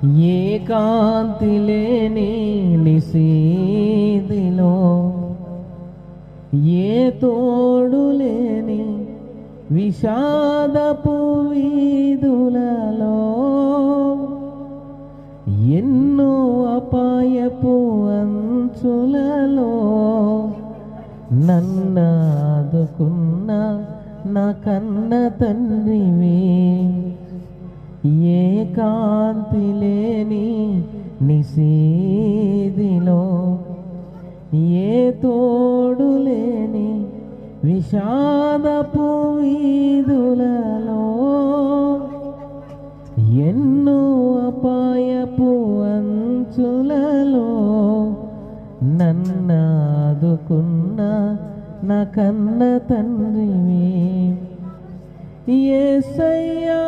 ఏ కాంతి లేని నిశీదిలో, ఏ తోడు లేని విషాదపు వీధులలో, ఎన్నో అపాయపు అంచులలో నన్నాదుకున్న నా కన్న తండ్రివి. ఏ కాంతి లేని నిశీదిలో, ఏ తోడు లేని విషాదపు వీధులలో, ఎన్నో అపాయపు అంచులలో నన్నాదుకున్న నా కన్న తండ్రివి. యేసయ్యా